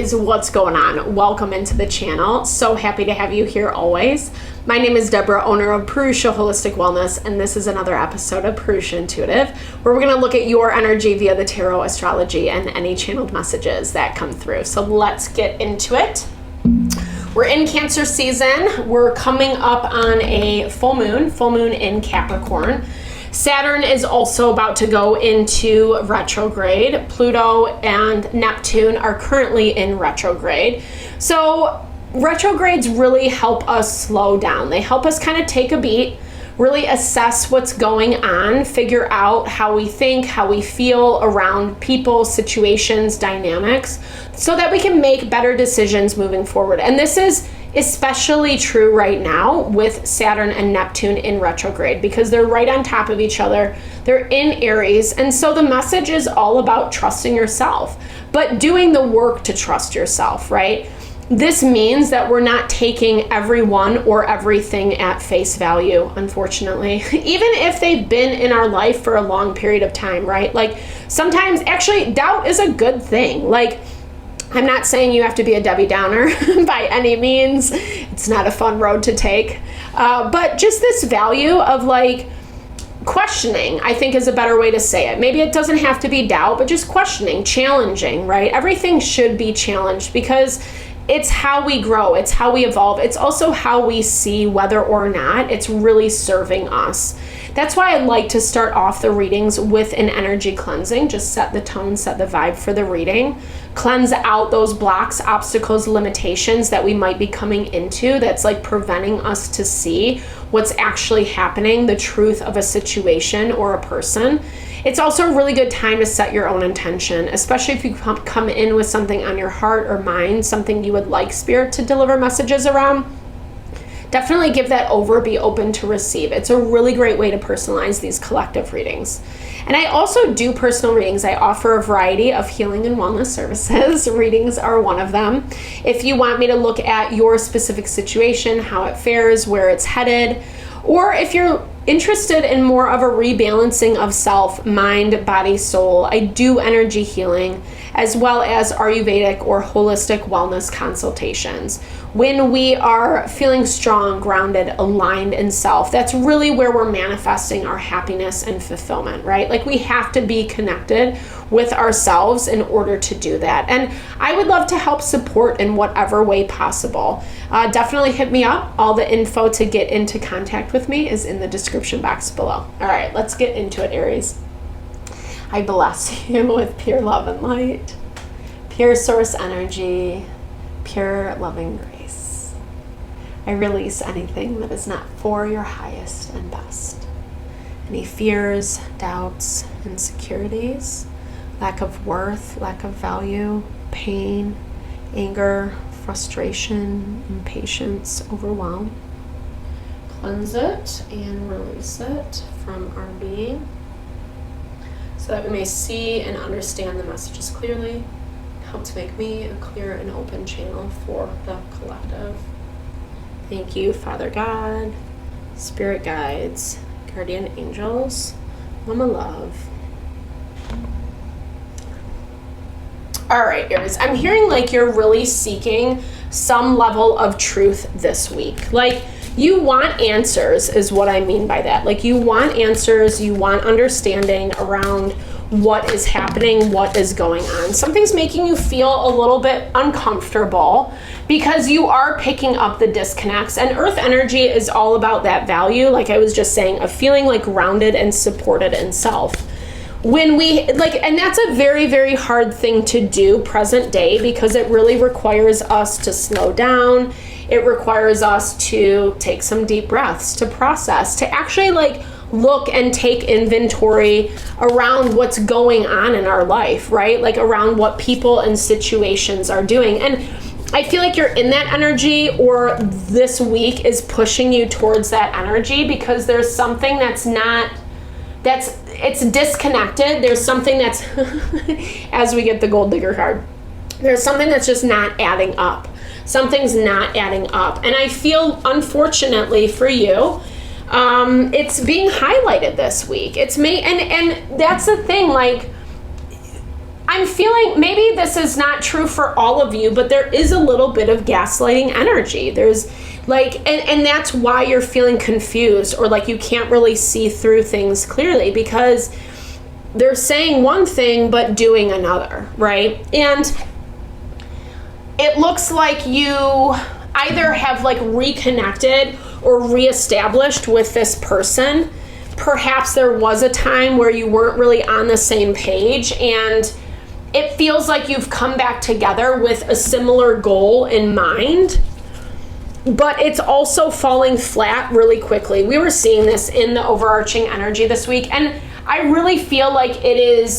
is what's going on? Welcome into the channel. So happy to have you here always. My name is Deborah, owner of Purusha Holistic Wellness, and this is another episode of Purusha Intuitive, where we're going to look at your energy via the tarot, astrology, and any channeled messages that come through. So let's get into it. We're in Cancer season. We're coming up on a full moon in Capricorn. Saturn is also about to go into retrograde. Pluto and Neptune are currently in retrograde. So retrogrades really help us slow down. They help us kind of take a beat, really assess what's going on, figure out how we think, how we feel around people, situations, dynamics, so that we can make better decisions moving forward. And this is especially true right now with Saturn and Neptune in retrograde because they're right on top of each other. They're in Aries. And so the message is all about trusting yourself, but doing the work to trust yourself, right? This means that we're not taking everyone or everything at face value, unfortunately, even if they've been in our life for a long period of time, right? Like sometimes actually doubt is a good thing. Like, I'm not saying you have to be a Debbie Downer by any means. It's not a fun road to take. But just this value of like questioning, I think is a better way to say it. Maybe it doesn't have to be doubt, but just questioning, challenging, right? Everything should be challenged because it's how we grow. It's how we evolve. It's also how we see whether or not it's really serving us. That's why I like to start off the readings with an energy cleansing. Just set the tone, set the vibe for the reading. Cleanse out those blocks, obstacles, limitations that we might be coming into that's like preventing us to see what's actually happening, the truth of a situation or a person. It's also a really good time to set your own intention, especially if you come in with something on your heart or mind, something you would like Spirit to deliver messages around. Definitely give that over, be open to receive. It's a really great way to personalize these collective readings. And I also do personal readings. I offer a variety of healing and wellness services. Readings are one of them. If you want me to look at your specific situation, how it fares, where it's headed, or if you're interested in more of a rebalancing of self, mind, body, soul, I do energy healing as well as Ayurvedic or holistic wellness consultations. When we are feeling strong, grounded, aligned in self, that's really where we're manifesting our happiness and fulfillment, right? Like we have to be connected with ourselves in order to do that. And I would love to help support in whatever way possible. Definitely hit me up. All the info to get into contact with me is in the description box below. All right, let's get into it, Aries. I bless you with pure love and light, pure source energy, pure loving grace. I release anything that is not for your highest and best. Any fears, doubts, insecurities, lack of worth, lack of value, pain, anger, frustration, impatience, overwhelm. Cleanse it and release it from our being so that we may see and understand the messages clearly. Help to make me a clear and open channel for the collective. Thank you, Father God, Spirit guides, guardian angels, Mama Love. All right, Aries, I'm hearing like you're really seeking some level of truth this week. Like you want answers is what I mean by that. Like you want answers, you want understanding around what is happening, what is going on. Something's making you feel a little bit uncomfortable because you are picking up the disconnects. And earth energy is all about that value, like I was just saying, of feeling like grounded and supported in self. When we and that's a very, very hard thing to do present day because it really requires us to slow down. It requires us to take some deep breaths, to process, to actually like look and take inventory around what's going on in our life, right? Like around what people and situations are doing. And I feel like you're in that energy, or this week is pushing you towards that energy because there's something it's disconnected. There's something that's, as we get the gold digger card, there's something that's just not adding up. Something's not adding up. And I feel, unfortunately for you, it's being highlighted this week. And that's the thing, like, I'm feeling, maybe this is not true for all of you, but there is a little bit of gaslighting energy. There's like, and that's why you're feeling confused, or like you can't really see through things clearly, because they're saying one thing but doing another, right? And it looks like you either have like reconnected or reestablished with this person. Perhaps there was a time where you weren't really on the same page, and it feels like you've come back together with a similar goal in mind, but it's also falling flat really quickly. We were seeing this in the overarching energy this week, and I really feel like it is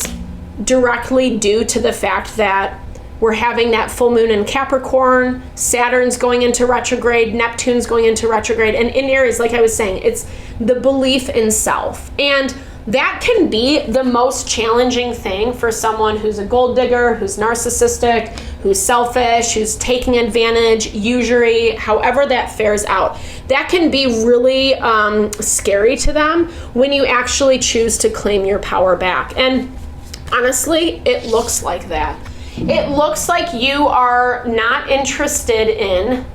directly due to the fact that we're having that full moon in Capricorn, Saturn's going into retrograde, Neptune's going into retrograde, and in Aries, like I was saying, it's the belief in self. And that can be the most challenging thing for someone who's a gold digger, who's narcissistic, who's selfish, who's taking advantage, usury, however that fares out. That can be really scary to them when you actually choose to claim your power back. And honestly, it looks like that. It looks like you are not interested in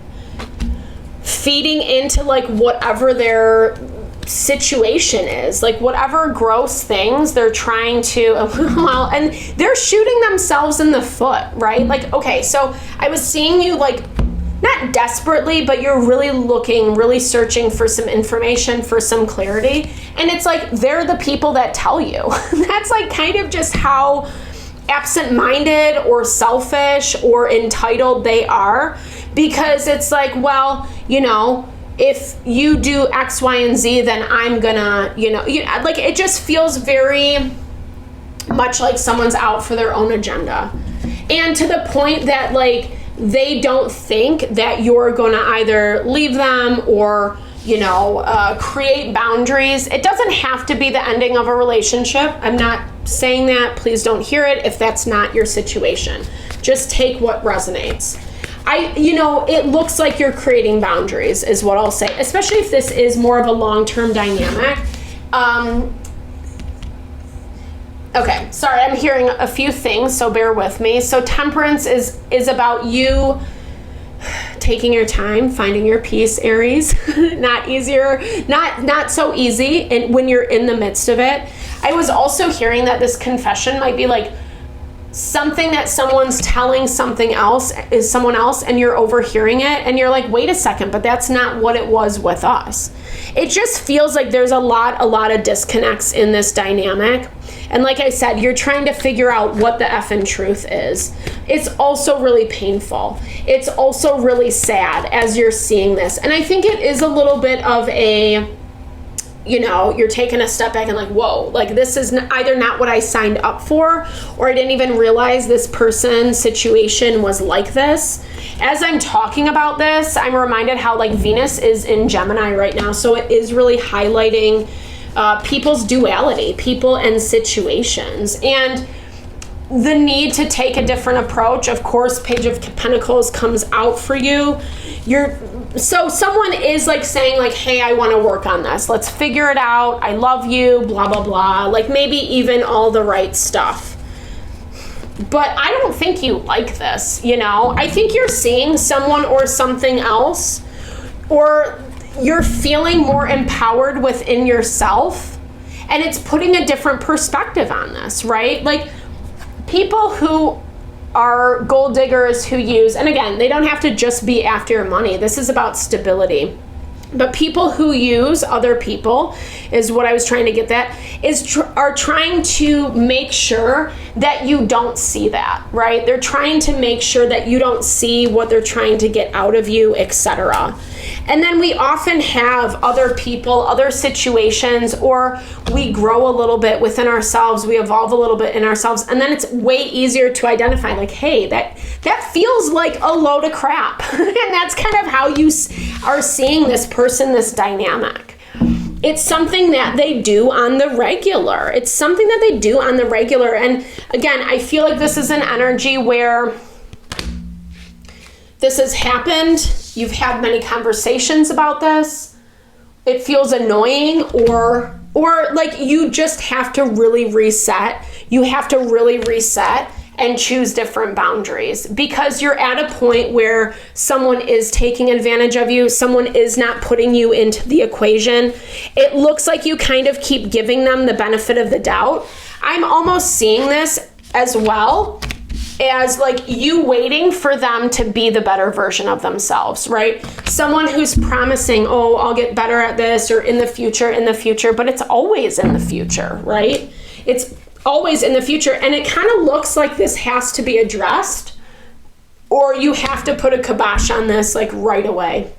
feeding into like whatever their situation is, like whatever gross things they're trying to, well, and they're shooting themselves in the foot, right? Like, okay, so I was seeing you like, not desperately, but you're really looking, really searching for some information, for some clarity. And it's like, they're the people that tell you. That's like kind of just how absent-minded or selfish or entitled they are, because it's like, well, you know, if you do X, Y, and Z, then I'm gonna, like it just feels very much like someone's out for their own agenda. And to the point that like they don't think that you're gonna either leave them or, create boundaries. It doesn't have to be the ending of a relationship. I'm not saying that. Please don't hear it if that's not your situation. Just take what resonates. It looks like you're creating boundaries is what I'll say, especially if this is more of a long-term dynamic. Okay, sorry, I'm hearing a few things, so bear with me. So temperance is about you taking your time, finding your peace, Aries. Not so easy and when you're in the midst of it. I was also hearing that this confession might be like something that someone's telling someone else and you're overhearing it and you're like, wait a second, but that's not what it was with us. It just feels like there's a lot of disconnects in this dynamic. And like I said, you're trying to figure out what the effing truth is. It's also really painful. It's also really sad as you're seeing this. And I think it is a little bit of a, you're taking a step back and like, whoa, like this is either not what I signed up for, or I didn't even realize this person's situation was like this. As I'm talking about this, I'm reminded how like Venus is in Gemini right now. So it is really highlighting people's duality, people and situations, and the need to take a different approach. Of course, Page of Pentacles comes out for you. So someone is like saying like, hey, I want to work on this. Let's figure it out. I love you, blah, blah, blah. Like maybe even all the right stuff. But I don't think you like this, I think you're seeing someone or something else, or you're feeling more empowered within yourself, and it's putting a different perspective on this, right? Like people who are gold diggers who use, and again, they don't have to just be after your money. This is about stability. But people who use other people is what I was trying to get at, are trying to make sure that you don't see that, right? They're trying to make sure that you don't see what they're trying to get out of you, etc. And then we often have other people, other situations, or we grow a little bit within ourselves, we evolve a little bit in ourselves, and then it's way easier to identify like, hey, that feels like a load of crap. And that's kind of how you are seeing this person, this dynamic. It's something that they do on the regular. And again, I feel like this is an energy where this has happened. You've had many conversations about this. It feels annoying, or like you just have to really reset. You have to really reset and choose different boundaries, because you're at a point where someone is taking advantage of you. Someone is not putting you into the equation. It looks like you kind of keep giving them the benefit of the doubt. I'm almost seeing this as well as like you waiting for them to be the better version of themselves, right? Someone who's promising, oh, I'll get better at this, or in the future, but it's always in the future, right? It's always in the future. And it kind of looks like this has to be addressed, or you have to put a kibosh on this like right away.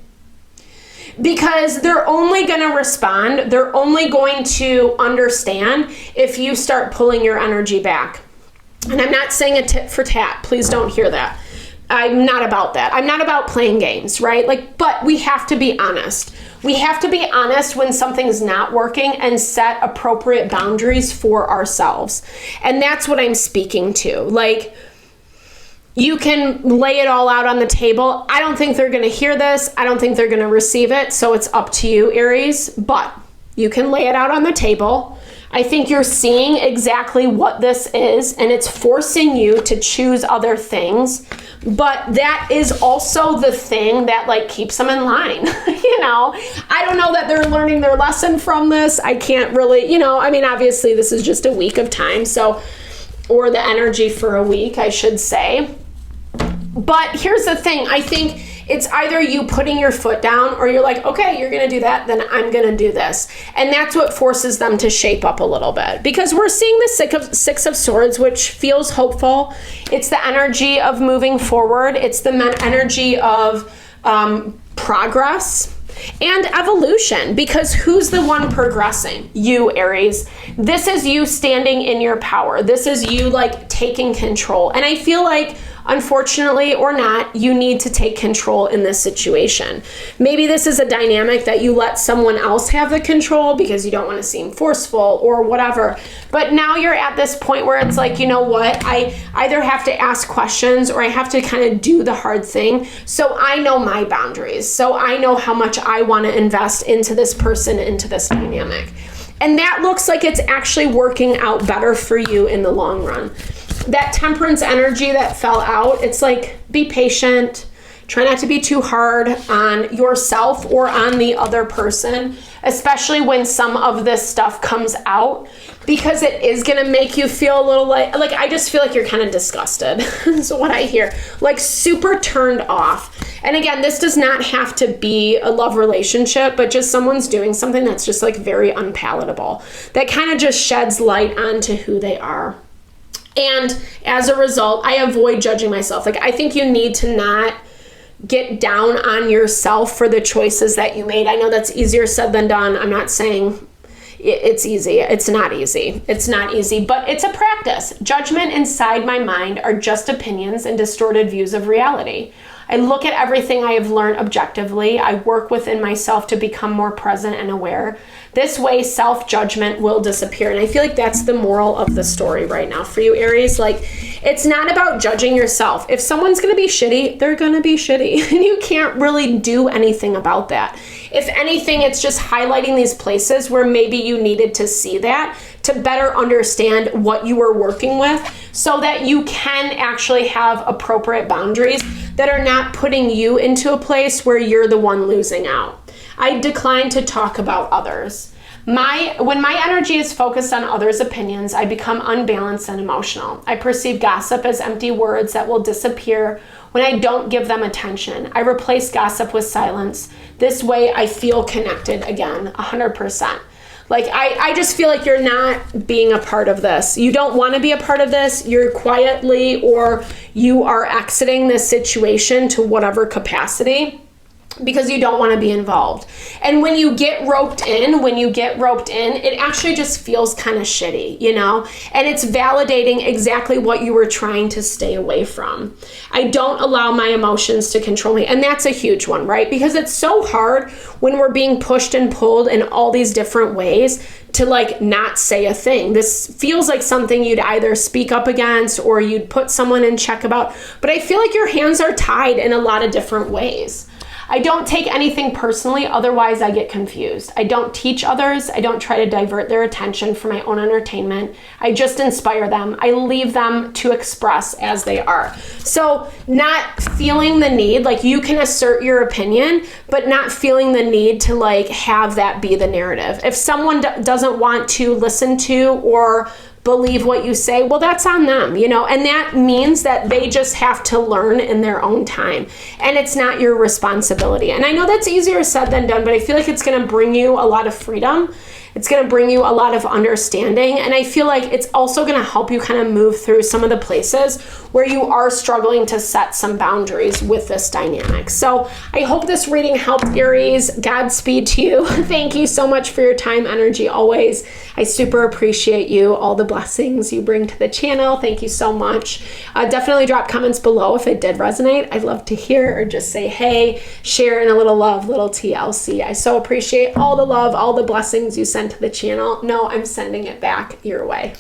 Because they're only going to respond, they're only going to understand if you start pulling your energy back. And I'm not saying a tit for tat. Please don't hear that. I'm not about that. I'm not about playing games, right? Like, but we have to be honest. We have to be honest when something's not working and set appropriate boundaries for ourselves. And that's what I'm speaking to. Like, you can lay it all out on the table. I don't think they're going to hear this. I don't think they're going to receive it. So it's up to you, Aries. But you can lay it out on the table. I think you're seeing exactly what this is, and it's forcing you to choose other things. But that is also the thing that like keeps them in line. You know, I don't know that they're learning their lesson from this. I can't really, you know, I mean, obviously this is just a week of time. So, or the energy for a week, I should say. But here's the thing. I think it's either you putting your foot down, or you're like, okay, you're going to do that, then I'm going to do this. And that's what forces them to shape up a little bit, because we're seeing the Six of Swords, which feels hopeful. It's the energy of moving forward. It's the energy of progress and evolution, because who's the one progressing? You, Aries. This is you standing in your power. This is you like taking control. And I feel like, unfortunately or not, you need to take control in this situation. Maybe this is a dynamic that you let someone else have the control because you don't want to seem forceful or whatever. But now you're at this point where it's like, you know what? I either have to ask questions, or I have to kind of do the hard thing. So I know my boundaries. So I know how much I want to invest into this person, into this dynamic. And that looks like it's actually working out better for you in the long run. That Temperance energy that fell out, it's like, be patient. Try not to be too hard on yourself or on the other person, especially when some of this stuff comes out, because it is going to make you feel a little like I just feel like you're kind of disgusted. Is what I hear. Like super turned off. And again, this does not have to be a love relationship, but just someone's doing something that's just like very unpalatable. That kind of just sheds light onto who they are. And as a result, I avoid judging myself. Like, I think you need to not get down on yourself for the choices that you made. I know that's easier said than done. I'm not saying it's easy. It's not easy. It's not easy, but it's a practice. Judgment inside my mind are just opinions and distorted views of reality. I look at everything I have learned objectively. I work within myself to become more present and aware. This way, self-judgment will disappear. And I feel like that's the moral of the story right now for you, Aries. Like, it's not about judging yourself. If someone's going to be shitty, they're going to be shitty. And you can't really do anything about that. If anything, it's just highlighting these places where maybe you needed to see that to better understand what you were working with, so that you can actually have appropriate boundaries that are not putting you into a place where you're the one losing out. I decline to talk about others. When my energy is focused on others' opinions, I become unbalanced and emotional. I perceive gossip as empty words that will disappear when I don't give them attention. I replace gossip with silence. This way I feel connected again, 100%. Like, I just feel like you're not being a part of this. You don't want to be a part of this. You're quietly, or you are exiting this situation to whatever capacity, because you don't want to be involved. And when you get roped in, it actually just feels kind of shitty, you know? And it's validating exactly what you were trying to stay away from. I don't allow my emotions to control me. And that's a huge one, right? Because it's so hard when we're being pushed and pulled in all these different ways to like not say a thing. This feels like something you'd either speak up against or you'd put someone in check about. But I feel like your hands are tied in a lot of different ways. I don't take anything personally, otherwise I get confused. I don't teach others. I don't try to divert their attention for my own entertainment. I just inspire them. I leave them to express as they are. So not feeling the need, like you can assert your opinion, but not feeling the need to like have that be the narrative. If someone doesn't want to listen to or believe what you say, well, that's on them, you know, and that means that they just have to learn in their own time, and it's not your responsibility. And I know that's easier said than done, but I feel like it's going to bring you a lot of freedom. It's going to bring you a lot of understanding. And I feel like it's also going to help you kind of move through some of the places where you are struggling to set some boundaries with this dynamic. So I hope this reading helped, Aries. Godspeed to you. Thank you so much for your time, energy, always. I super appreciate you, all the blessings you bring to the channel. Thank you so much. Definitely drop comments below if it did resonate. I'd love to hear, or just say, hey, share in a little love, little TLC. I so appreciate all the love, all the blessings you send to the channel. No, I'm sending it back your way.